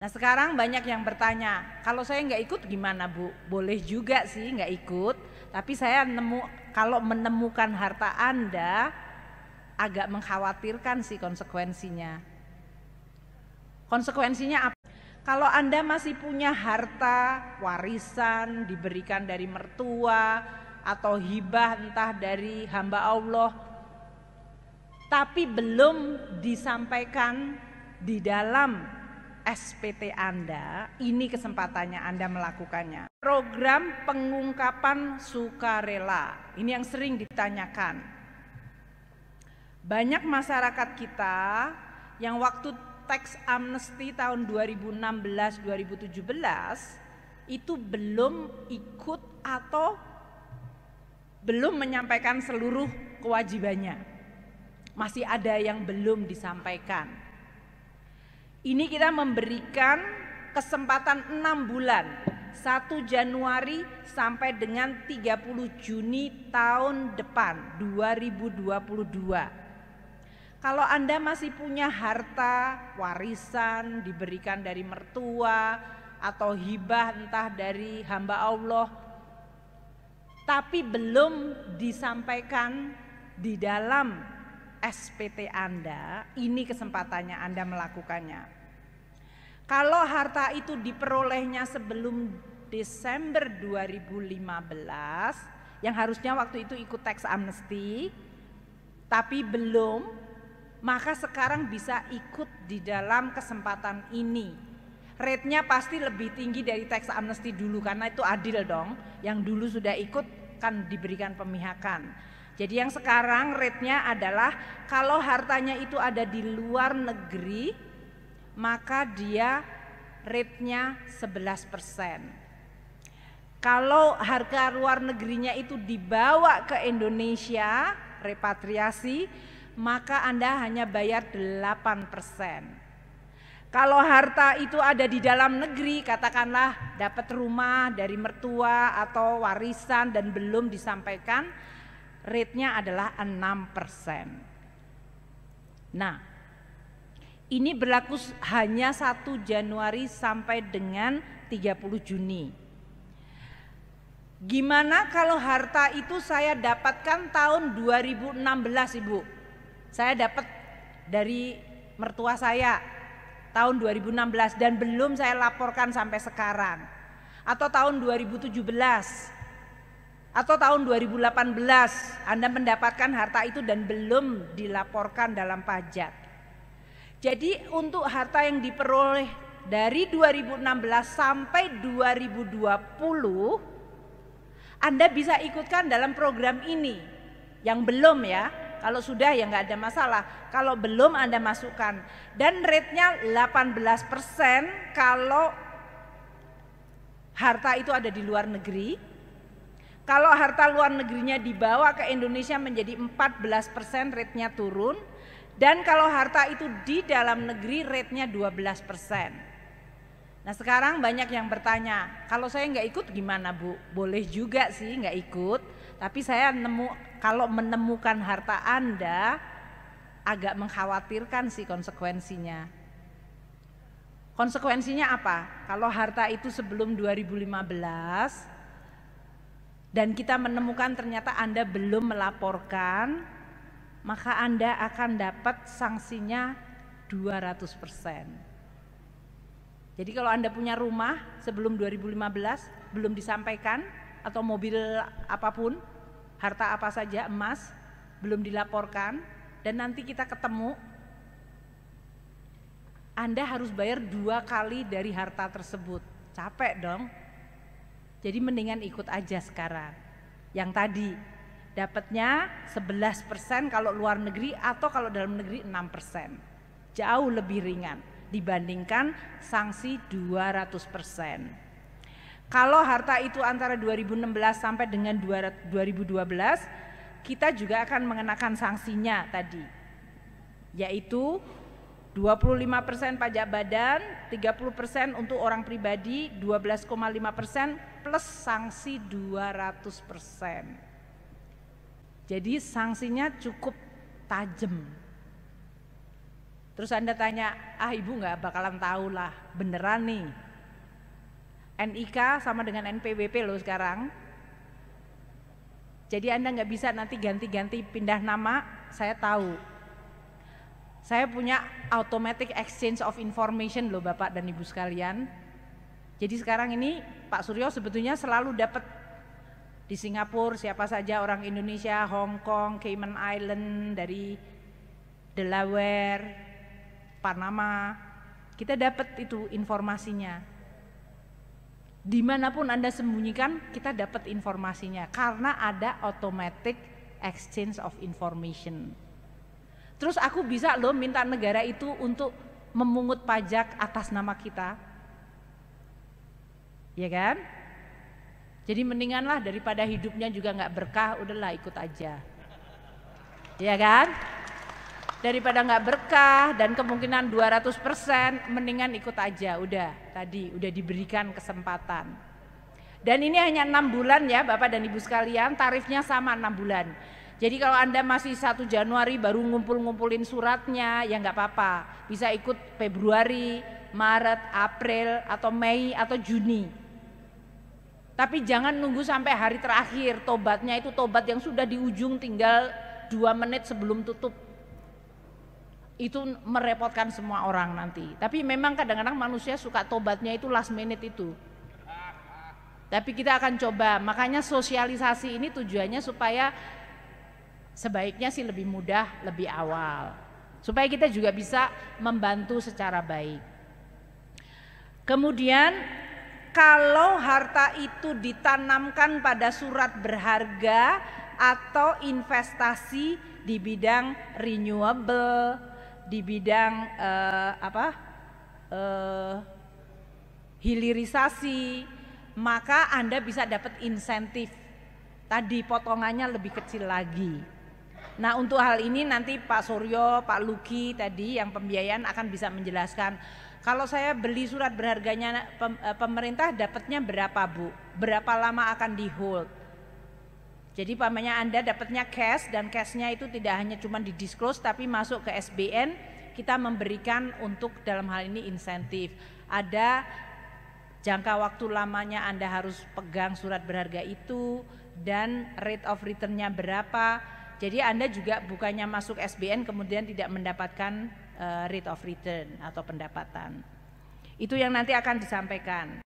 Nah sekarang banyak yang bertanya, kalau saya nggak ikut gimana Bu? Boleh juga sih nggak ikut, tapi saya kalau menemukan harta Anda agak mengkhawatirkan sih konsekuensinya. Konsekuensinya apa? Kalau Anda masih punya harta warisan diberikan dari mertua atau hibah entah dari hamba Allah, tapi belum disampaikan di dalam SPT Anda, ini kesempatannya Anda melakukannya. Program pengungkapan sukarela, ini yang sering ditanyakan. Banyak masyarakat kita yang waktu tax amnesty tahun 2016-2017 itu belum ikut atau belum menyampaikan seluruh kewajibannya. Masih ada yang belum disampaikan. Ini kita memberikan kesempatan 6 bulan, 1 Januari sampai dengan 30 Juni tahun depan 2022. Kalau Anda masih punya harta warisan diberikan dari mertua atau hibah entah dari hamba Allah, tapi belum disampaikan di dalam SPT Anda, ini kesempatannya Anda melakukannya. Kalau harta itu diperolehnya sebelum Desember 2015, yang harusnya waktu itu ikut tax amnesty, tapi belum, maka sekarang bisa ikut di dalam kesempatan ini. Rate-nya pasti lebih tinggi dari tax amnesty dulu, karena itu adil dong. Yang dulu sudah ikut kan diberikan pemihakan. Jadi yang sekarang rate-nya adalah kalau hartanya itu ada di luar negeri, maka dia rate-nya 11%. Kalau harga luar negerinya itu dibawa ke Indonesia, repatriasi, maka Anda hanya bayar 8%. Kalau harta itu ada di dalam negeri, katakanlah dapat rumah dari mertua atau warisan dan belum disampaikan, rate-nya adalah 6%. Nah, ini berlaku hanya 1 Januari sampai dengan 30 Juni. Gimana kalau harta itu saya dapatkan tahun 2016 Ibu? Saya dapat dari mertua saya tahun 2016 dan belum saya laporkan sampai sekarang. Atau tahun 2017 atau tahun 2018 Anda mendapatkan harta itu dan belum dilaporkan dalam pajak. Jadi untuk harta yang diperoleh dari 2016 sampai 2020, Anda bisa ikutkan dalam program ini. Yang belum ya, kalau sudah ya nggak ada masalah. Kalau belum Anda masukkan. Dan rate-nya 18% kalau harta itu ada di luar negeri. Kalau harta luar negerinya dibawa ke Indonesia menjadi 14%, rate-nya turun. Dan kalau harta itu di dalam negeri rate-nya 12%. Nah sekarang banyak yang bertanya, kalau saya nggak ikut gimana Bu? Boleh juga sih nggak ikut, tapi saya kalau menemukan harta Anda agak mengkhawatirkan sih konsekuensinya. Konsekuensinya apa? Kalau harta itu sebelum 2015 dan kita menemukan ternyata Anda belum melaporkan, maka Anda akan dapat sanksinya 200%. Jadi kalau Anda punya rumah sebelum 2015 belum disampaikan, atau mobil apapun, harta apa saja, emas, belum dilaporkan, dan nanti kita ketemu, Anda harus bayar 2 kali dari harta tersebut. Capek dong. Jadi mendingan ikut aja sekarang. Yang tadi dapatnya 11% kalau luar negeri, atau kalau dalam negeri 6%. Jauh lebih ringan dibandingkan sanksi 200%. Kalau harta itu antara 2016 sampai dengan 2012, kita juga akan mengenakan sanksinya tadi, yaitu 25% pajak badan, 30% untuk orang pribadi, 12,5% plus sanksi 200%. Jadi sanksinya cukup tajam. Terus Anda tanya, Ibu nggak bakalan tahu lah, beneran nih. NIK sama dengan NPWP loh sekarang. Jadi Anda nggak bisa nanti ganti-ganti pindah nama, saya tahu. Saya punya automatic exchange of information loh Bapak dan Ibu sekalian. Jadi sekarang ini Pak Suryo sebetulnya selalu dapat di Singapura siapa saja orang Indonesia, Hong Kong, Cayman Island, dari Delaware, Panama, kita dapat itu informasinya. Dimanapun Anda sembunyikan, kita dapat informasinya karena ada automatic exchange of information. Terus aku bisa loh minta negara itu untuk memungut pajak atas nama kita, ya kan? Jadi mendinganlah daripada hidupnya juga nggak berkah, udahlah ikut aja, ya kan? Daripada nggak berkah dan kemungkinan 200%, mendingan ikut aja, udah diberikan kesempatan. Dan ini hanya 6 bulan ya Bapak dan Ibu sekalian, tarifnya sama 6 bulan. Jadi kalau Anda masih 1 Januari baru ngumpulin suratnya, ya nggak apa-apa, bisa ikut Februari, Maret, April, atau Mei, atau Juni. Tapi jangan nunggu sampai hari terakhir, tobatnya itu tobat yang sudah di ujung tinggal 2 menit sebelum tutup. Itu merepotkan semua orang nanti. Tapi memang kadang-kadang manusia suka tobatnya itu last minute itu. Tapi kita akan coba, makanya sosialisasi ini tujuannya supaya sebaiknya sih lebih mudah, lebih awal. Supaya kita juga bisa membantu secara baik. Kemudian kalau harta itu ditanamkan pada surat berharga atau investasi di bidang renewable, di bidang hilirisasi, maka Anda bisa dapat insentif. Tadi potongannya lebih kecil lagi. Nah untuk hal ini nanti Pak Suryo, Pak Luki tadi yang pembiayaan akan bisa menjelaskan. Kalau saya beli surat berharganya pemerintah dapatnya berapa Bu? Berapa lama akan di hold? Jadi pamannya Anda dapatnya cash dan cashnya itu tidak hanya cuma di disclose tapi masuk ke SBN, kita memberikan untuk dalam hal ini insentif. Ada jangka waktu lamanya Anda harus pegang surat berharga itu dan rate of return-nya berapa. Jadi Anda juga bukannya masuk SBN kemudian tidak mendapatkan rate of return atau pendapatan. Itu yang nanti akan disampaikan.